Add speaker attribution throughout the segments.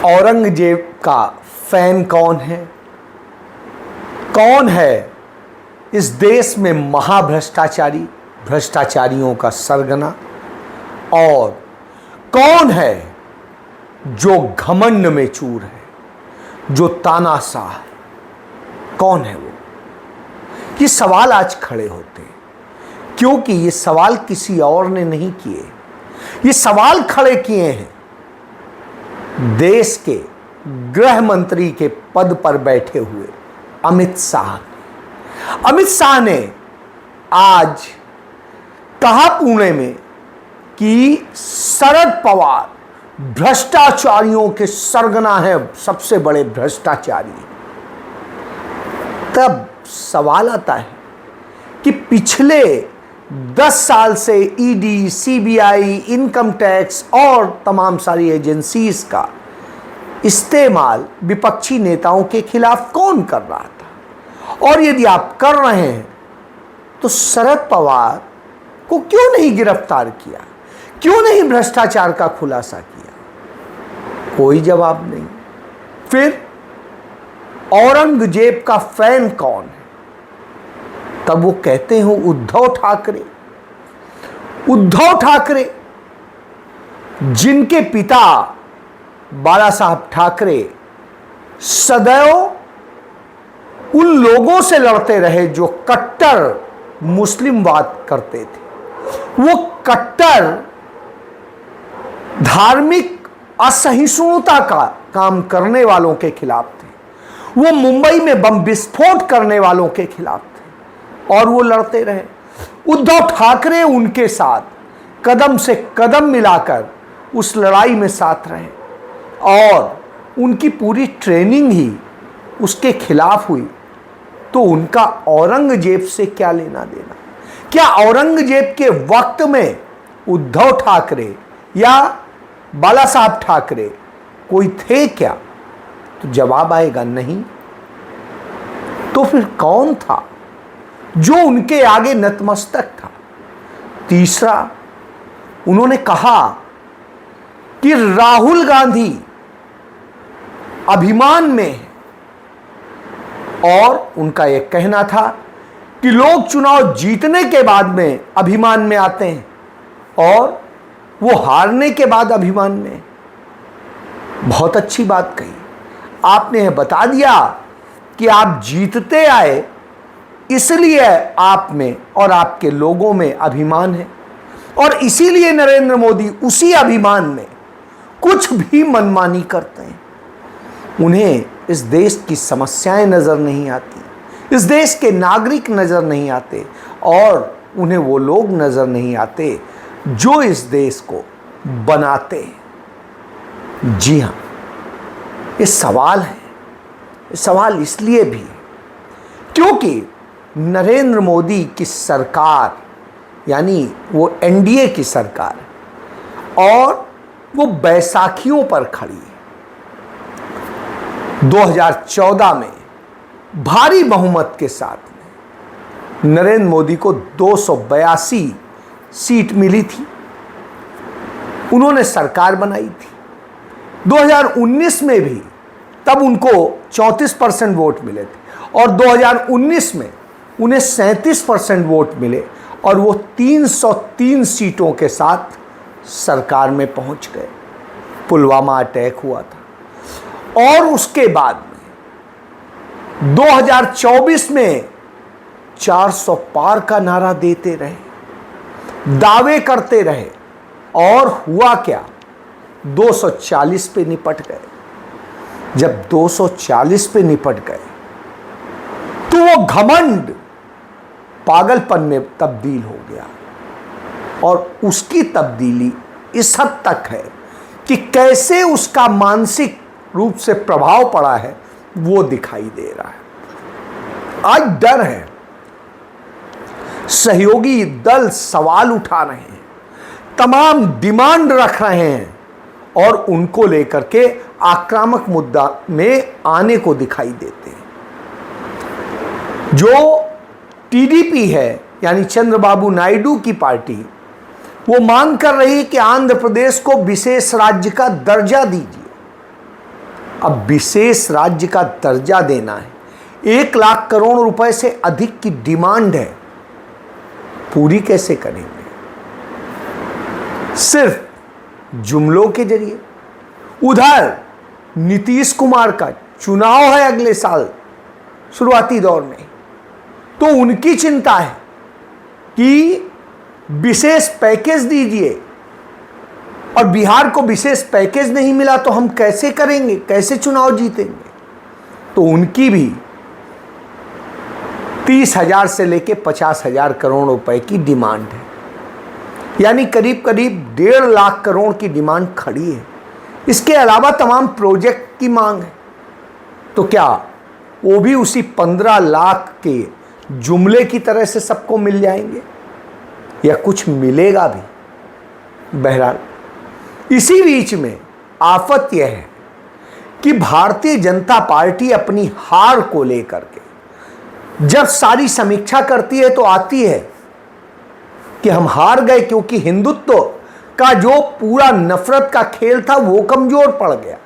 Speaker 1: औरंगजेब का फैन कौन है? कौन है इस देश में महाभ्रष्टाचारी, भ्रष्टाचारियों का सरगना? और कौन है जो घमंड में चूर है, जो तानाशाह है? कौन है वो? ये सवाल आज खड़े होते हैं, क्योंकि ये सवाल किसी और ने नहीं किए। ये सवाल खड़े किए हैं देश के गृह मंत्री के पद पर बैठे हुए अमित शाह ने। अमित शाह ने आज कहा पुणे में कि शरद पवार भ्रष्टाचारियों के सरगना है, सबसे बड़े भ्रष्टाचारी। तब सवाल आता है कि पिछले 10 साल से ईडी, सीबीआई, इनकम टैक्स और तमाम सारी एजेंसीज का इस्तेमाल विपक्षी नेताओं के खिलाफ कौन कर रहा था? और यदि आप कर रहे हैं तो शरद पवार को क्यों नहीं गिरफ्तार किया? क्यों नहीं भ्रष्टाचार का खुलासा किया? कोई जवाब नहीं। फिर औरंगजेब का फैन कौन है? तब वो कहते हैं उद्धव ठाकरे। उद्धव ठाकरे, जिनके पिता बाला साहब ठाकरे सदैव उन लोगों से लड़ते रहे जो कट्टर मुस्लिमवाद करते थे। वो कट्टर धार्मिक असहिष्णुता का काम करने वालों के खिलाफ थे। वो मुंबई में बम विस्फोट करने वालों के खिलाफ थे और वो लड़ते रहे। उद्धव ठाकरे उनके साथ कदम से कदम मिलाकर उस लड़ाई में साथ रहे और उनकी पूरी ट्रेनिंग ही उसके खिलाफ हुई। तो उनका औरंगजेब से क्या लेना देना? क्या औरंगजेब के वक्त में उद्धव ठाकरे या बाला साहब ठाकरे कोई थे क्या? तो जवाब आएगा नहीं। तो फिर कौन था जो उनके आगे नतमस्तक था? तीसरा, उन्होंने कहा कि राहुल गांधी अभिमान में है और उनका यह कहना था कि लोग चुनाव जीतने के बाद में अभिमान में आते हैं और वो हारने के बाद अभिमान में। बहुत अच्छी बात कही आपने, यह बता दिया कि आप जीतते आए इसलिए आप में और आपके लोगों में अभिमान है और इसीलिए नरेंद्र मोदी उसी अभिमान में कुछ भी मनमानी करते हैं। उन्हें इस देश की समस्याएं नजर नहीं आती, इस देश के नागरिक नजर नहीं आते और उन्हें वो लोग नजर नहीं आते जो इस देश को बनाते हैं। जी हां, ये सवाल है। ये सवाल इसलिए भी है क्योंकि नरेंद्र मोदी की सरकार, यानी वो एनडीए की सरकार, और वो बैसाखियों पर खड़ी है। 2014 में भारी बहुमत के साथ में नरेंद्र मोदी को 282 सीट मिली थी। उन्होंने सरकार बनाई थी। 2019 में भी तब उनको 34% वोट मिले थे और 2019 में उन्हें 37% वोट मिले और वो 303 सीटों के साथ सरकार में पहुंच गए। पुलवामा अटैक हुआ था और उसके बाद में 2024 में 400 पार का नारा देते रहे, दावे करते रहे और हुआ क्या? 240 पे निपट गए। जब 240 पे निपट गए तो वो घमंड पागलपन में तब्दील हो गया और उसकी तब्दीली इस हद तक है कि कैसे उसका मानसिक रूप से प्रभाव पड़ा है वो दिखाई दे रहा है। आज डर है, सहयोगी दल सवाल उठा रहे हैं, तमाम डिमांड रख रहे हैं और उनको लेकर के आक्रामक मुद्दा में आने को दिखाई देते हैं। जो टीडीपी है, यानी चंद्रबाबू नायडू की पार्टी, वो मांग कर रही है कि आंध्र प्रदेश को विशेष राज्य का दर्जा दीजिए। अब विशेष राज्य का दर्जा देना है, 1 लाख करोड़ रुपए से अधिक की डिमांड है, पूरी कैसे करेंगे? सिर्फ जुमलों के जरिए। उधर नीतीश कुमार का चुनाव है अगले साल शुरुआती दौर में, तो उनकी चिंता है कि विशेष पैकेज दीजिए, और बिहार को विशेष पैकेज नहीं मिला तो हम कैसे करेंगे, कैसे चुनाव जीतेंगे? तो उनकी भी 30,000 से लेके 50,000 करोड़ रुपए की डिमांड है, यानी करीब करीब 1.5 लाख करोड़ की डिमांड खड़ी है। इसके अलावा तमाम प्रोजेक्ट की मांग है। तो क्या वो भी उसी 15 लाख के जुमले की तरह से सबको मिल जाएंगे, या कुछ मिलेगा भी? बहरहाल इसी बीच में आफत यह है कि भारतीय जनता पार्टी अपनी हार को लेकर के जब सारी समीक्षा करती है तो आती है कि हम हार गए, क्योंकि हिंदुत्व का जो पूरा नफरत का खेल था वो कमजोर पड़ गया।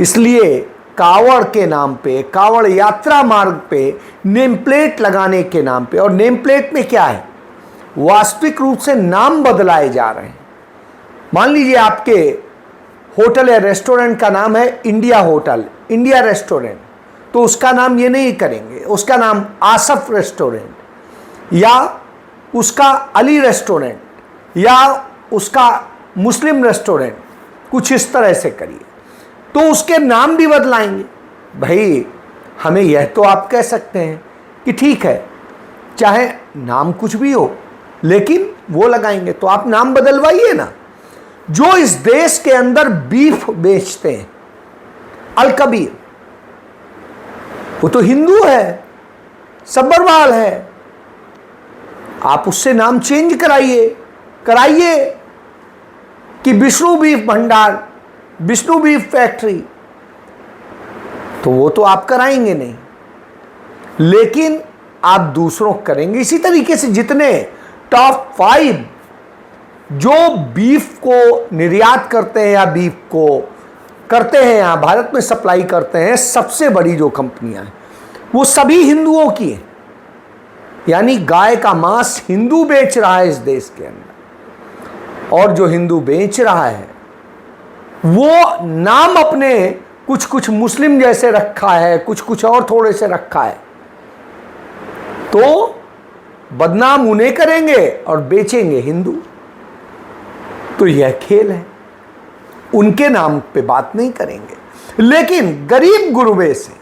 Speaker 1: इसलिए कावड़ के नाम पे, कावड़ यात्रा मार्ग पे नेम प्लेट लगाने के नाम पे, और नेम प्लेट में क्या है, वास्तविक रूप से नाम बदलाए जा रहे हैं। मान लीजिए आपके होटल या रेस्टोरेंट का नाम है इंडिया होटल, इंडिया रेस्टोरेंट, तो उसका नाम ये नहीं करेंगे, उसका नाम आसफ रेस्टोरेंट, या उसका अली रेस्टोरेंट, या उसका मुस्लिम रेस्टोरेंट, कुछ इस तरह से करिए, तो उसके नाम भी बदलाएंगे। भाई हमें यह तो आप कह सकते हैं कि ठीक है, चाहे नाम कुछ भी हो, लेकिन वो लगाएंगे तो आप नाम बदलवाइए ना। जो इस देश के अंदर बीफ बेचते हैं, अल कबीर, वो तो हिंदू है, सब्बरवाल है, आप उससे नाम चेंज कराइए कि विष्णु बीफ भंडार, विष्णु बीफ फैक्ट्री, तो वो तो आप कराएंगे नहीं, लेकिन आप दूसरों को करेंगे। इसी तरीके से जितने टॉप 5 जो बीफ को निर्यात करते हैं या बीफ को करते हैं या भारत में सप्लाई करते हैं, सबसे बड़ी जो कंपनियां हैं वो सभी हिंदुओं की हैं। यानी गाय का मांस हिंदू बेच रहा है इस देश के अंदर, और जो हिंदू बेच रहा है वो नाम अपने कुछ कुछ मुस्लिम जैसे रखा है, कुछ कुछ और थोड़े से रखा है, तो बदनाम उन्हें करेंगे और बेचेंगे हिंदू। तो यह खेल है, उनके नाम पे बात नहीं करेंगे, लेकिन गरीब गुरुबे से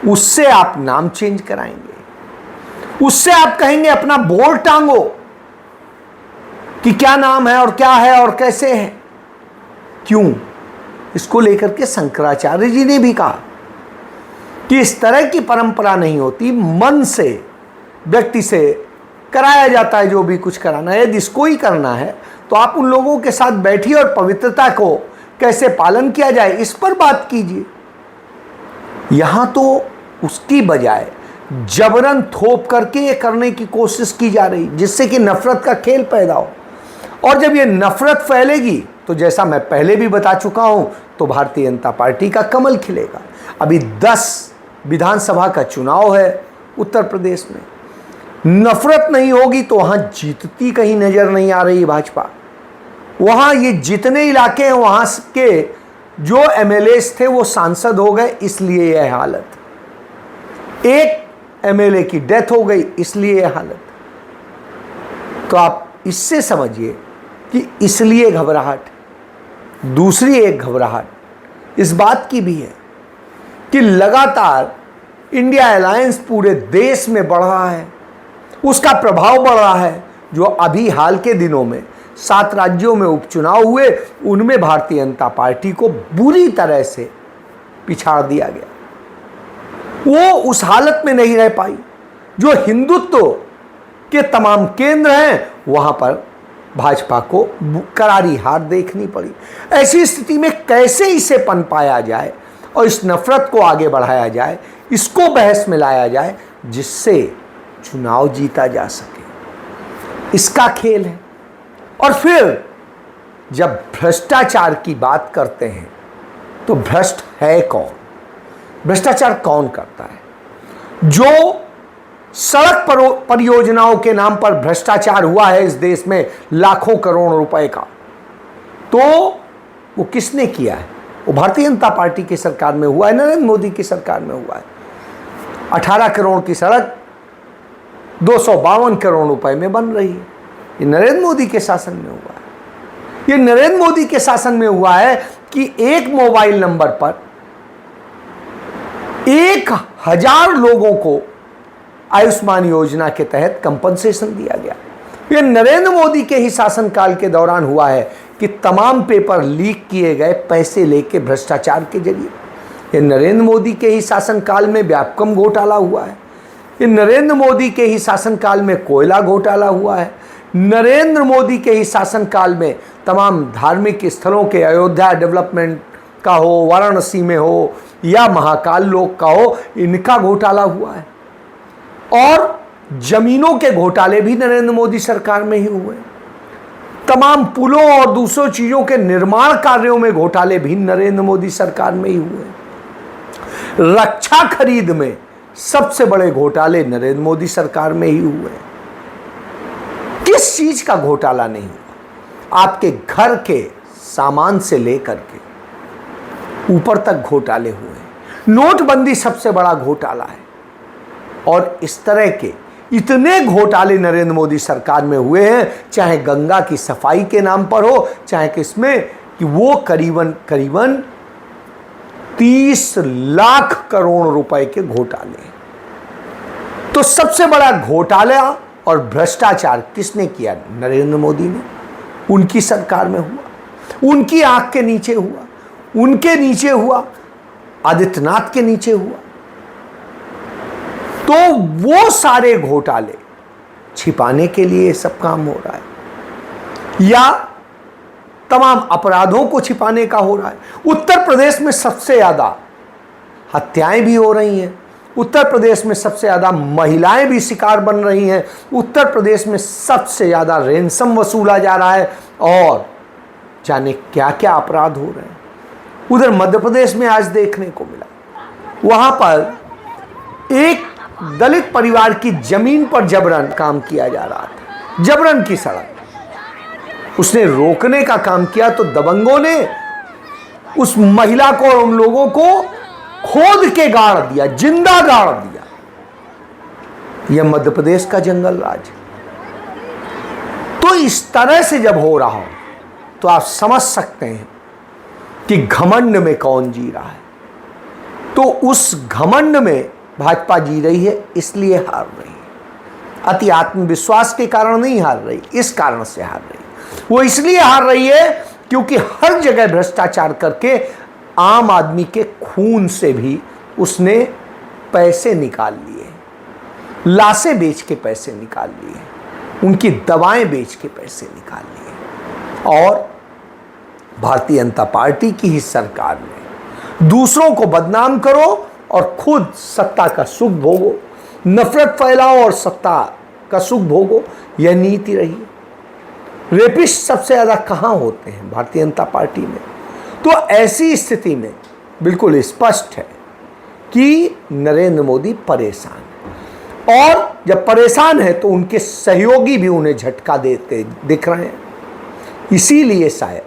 Speaker 1: उससे आप नाम चेंज कराएंगे, उससे आप कहेंगे अपना बोर्ड टांगो कि क्या नाम है और क्या है और कैसे है। क्यों? इसको लेकर के शंकराचार्य जी ने भी कहा कि इस तरह की परंपरा नहीं होती, मन से व्यक्ति से कराया जाता है जो भी कुछ कराना है। यदि इसको ही करना है तो आप उन लोगों के साथ बैठिए और पवित्रता को कैसे पालन किया जाए इस पर बात कीजिए। यहां तो उसकी बजाय जबरन थोप करके ये करने की कोशिश की जा रही, जिससे कि नफरत का खेल पैदा हो। और जब ये नफरत फैलेगी तो जैसा मैं पहले भी बता चुका हूं, तो भारतीय जनता पार्टी का कमल खिलेगा। अभी 10 विधानसभा का चुनाव है उत्तर प्रदेश में, नफरत नहीं होगी तो वहां जीतती कहीं नजर नहीं आ रही भाजपा। वहां ये जितने इलाके हैं वहां के जो एमएलएस थे वो सांसद हो गए, इसलिए यह हालत। एक एमएलए की डेथ हो गई, इसलिए यह हालत। तो आप इससे समझिए कि इसलिए घबराहट। दूसरी एक घबराहट इस बात की भी है कि लगातार इंडिया अलायंस पूरे देश में बढ़ रहा है, उसका प्रभाव बढ़ रहा है। जो अभी हाल के दिनों में 7 राज्यों में उपचुनाव हुए, उनमें भारतीय जनता पार्टी को बुरी तरह से पिछाड़ दिया गया। वो उस हालत में नहीं रह पाई। जो हिंदुत्व के तमाम केंद्र हैं वहां पर भाजपा को करारी हार देखनी पड़ी। ऐसी स्थिति में कैसे इसे पनपाया जाए और इस नफरत को आगे बढ़ाया जाए, इसको बहस में लाया जाए, जिससे चुनाव जीता जा सके, इसका खेल है। और फिर जब भ्रष्टाचार की बात करते हैं तो भ्रष्ट है कौन? भ्रष्टाचार कौन करता है? जो सड़क परियोजनाओं के नाम पर भ्रष्टाचार हुआ है इस देश में लाखों करोड़ रुपए का, तो वो किसने किया है? वो भारतीय जनता पार्टी की सरकार में हुआ है, नरेंद्र मोदी की सरकार में हुआ है। 18 करोड़ की सड़क 252 करोड़ रुपए में बन रही है। ये नरेंद्र मोदी के शासन में हुआ है। ये नरेंद्र मोदी के शासन में हुआ है कि एक मोबाइल नंबर पर 1000 लोगों को आयुष्मान योजना के तहत कंपनसेशन दिया गया। यह नरेंद्र मोदी के ही शासनकाल के दौरान हुआ है कि तमाम पेपर लीक किए गए पैसे लेके भ्रष्टाचार के जरिए। ये नरेंद्र मोदी के ही शासनकाल में व्यापकम घोटाला हुआ है। ये नरेंद्र मोदी के ही शासनकाल में कोयला घोटाला हुआ है। नरेंद्र मोदी के ही शासनकाल में तमाम धार्मिक स्थलों के अयोध्या डेवलपमेंट का हो, वाराणसी में हो या महाकाल लोक का हो, इनका घोटाला हुआ है। और जमीनों के घोटाले भी नरेंद्र मोदी सरकार में ही हुए। तमाम पुलों और दूसरों चीजों के निर्माण कार्यों में घोटाले भी नरेंद्र मोदी सरकार में ही हुए। रक्षा खरीद में सबसे बड़े घोटाले नरेंद्र मोदी सरकार में ही हुए। किस चीज का घोटाला नहीं हुआ? आपके घर के सामान से लेकर के ऊपर तक घोटाले हुए। नोटबंदी सबसे बड़ा घोटाला है। और इस तरह के इतने घोटाले नरेंद्र मोदी सरकार में हुए हैं, चाहे गंगा की सफाई के नाम पर हो, चाहे किसमें, कि वो करीबन 30 लाख करोड़ रुपए के घोटाले। तो सबसे बड़ा घोटाला और भ्रष्टाचार किसने किया? नरेंद्र मोदी ने। उनकी सरकार में हुआ, उनकी आंख के नीचे हुआ, उनके नीचे हुआ, आदित्यनाथ के नीचे हुआ। तो वो सारे घोटाले छिपाने के लिए सब काम हो रहा है या तमाम अपराधों को छिपाने का हो रहा है। उत्तर प्रदेश में सबसे ज्यादा हत्याएं भी हो रही हैं। उत्तर प्रदेश में सबसे ज्यादा महिलाएं भी शिकार बन रही हैं। उत्तर प्रदेश में सबसे ज्यादा रेंसम वसूला जा रहा है और जाने क्या क्या अपराध हो रहे हैं। उधर मध्य प्रदेश में आज देखने को मिला, वहां पर एक दलित परिवार की जमीन पर जबरन काम किया जा रहा था। जबरन की सड़क उसने रोकने का काम किया तो दबंगों ने उस महिला को और उन लोगों को खोद के गाड़ दिया, जिंदा गाड़ दिया। यह मध्य प्रदेश का जंगल राज। तो इस तरह से जब हो रहा हो तो आप समझ सकते हैं कि घमंड में कौन जी रहा है। तो उस घमंड में भाजपा जी रही है, इसलिए हार रही है। अति आत्मविश्वास के कारण नहीं हार रही, इस कारण से हार रही। वो इसलिए हार रही है क्योंकि हर जगह भ्रष्टाचार करके आम आदमी के खून से भी उसने पैसे निकाल लिए, लाशें बेच के पैसे निकाल लिए, उनकी दवाएं बेच के पैसे निकाल लिए। और भारतीय जनता पार्टी की ही सरकार में दूसरों को बदनाम करो और खुद सत्ता का सुख भोगो, नफरत फैलाओ और सत्ता का सुख भोगो, यह नीति रही। रेपिस्ट सबसे ज़्यादा कहाँ होते हैं? भारतीय जनता पार्टी में। तो ऐसी स्थिति में बिल्कुल स्पष्ट है कि नरेंद्र मोदी परेशान है। और जब परेशान है तो उनके सहयोगी भी उन्हें झटका देते दिख रहे हैं। इसीलिए शायद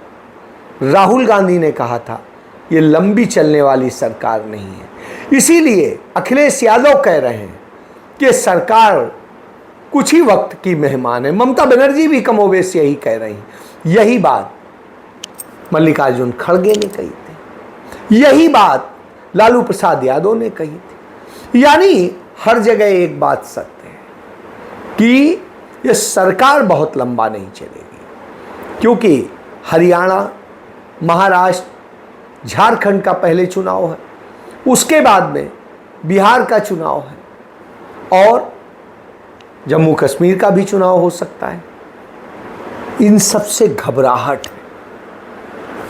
Speaker 1: राहुल गांधी ने कहा था ये लंबी चलने वाली सरकार नहीं है। इसीलिए अखिलेश यादव कह रहे हैं कि सरकार कुछ ही वक्त की मेहमान है। ममता बनर्जी भी कमोबेश यही कह रही हैं। यही बात मल्लिकार्जुन खड़गे ने कही थी, यही बात लालू प्रसाद यादव ने कही थी। यानी हर जगह एक बात सत्य है कि यह सरकार बहुत लंबा नहीं चलेगी, क्योंकि हरियाणा, महाराष्ट्र, झारखंड का पहले चुनाव है, उसके बाद में बिहार का चुनाव है और जम्मू कश्मीर का भी चुनाव हो सकता है। इन सब से घबराहट है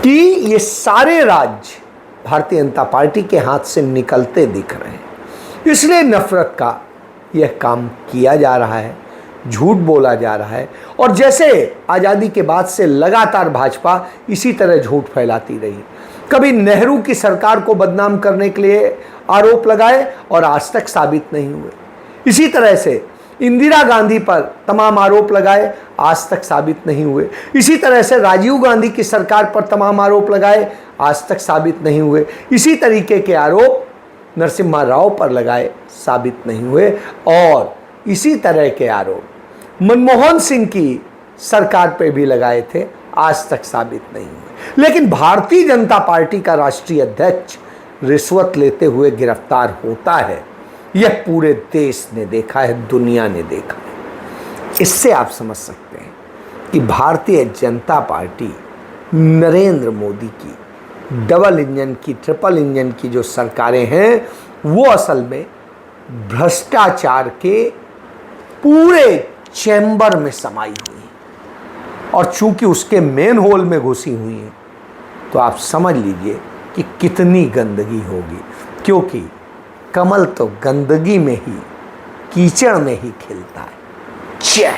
Speaker 1: कि ये सारे राज्य भारतीय जनता पार्टी के हाथ से निकलते दिख रहे हैं। इसलिए नफरत का यह काम किया जा रहा है, झूठ बोला जा रहा है। और जैसे आज़ादी के बाद से लगातार भाजपा इसी तरह झूठ फैलाती रही कभी नेहरू की सरकार को बदनाम करने के लिए आरोप लगाए और आज तक साबित नहीं हुए। इसी तरह से इंदिरा गांधी पर तमाम आरोप लगाए, आज तक साबित नहीं हुए। इसी तरह से राजीव गांधी की सरकार पर तमाम आरोप लगाए, आज तक साबित नहीं हुए। इसी तरीके के आरोप नरसिम्हा राव पर लगाए, साबित नहीं हुए। और इसी तरह के आरोप मनमोहन सिंह की सरकार पर भी लगाए थे, आज तक साबित नहीं हुए। लेकिन भारतीय जनता पार्टी का राष्ट्रीय अध्यक्ष रिश्वत लेते हुए गिरफ्तार होता है, यह पूरे देश ने देखा है, दुनिया ने देखा है। इससे आप समझ सकते हैं कि भारतीय जनता पार्टी नरेंद्र मोदी की डबल इंजन की, ट्रिपल इंजन की जो सरकारें हैं, वो असल में भ्रष्टाचार के पूरे चैम्बर में समाई हुई हैं। और चूंकि उसके मेन होल में घुसी हुई हैं, तो आप समझ लीजिए कि कितनी गंदगी होगी, क्योंकि कमल तो गंदगी में ही, कीचड़ में ही खिलता है। जय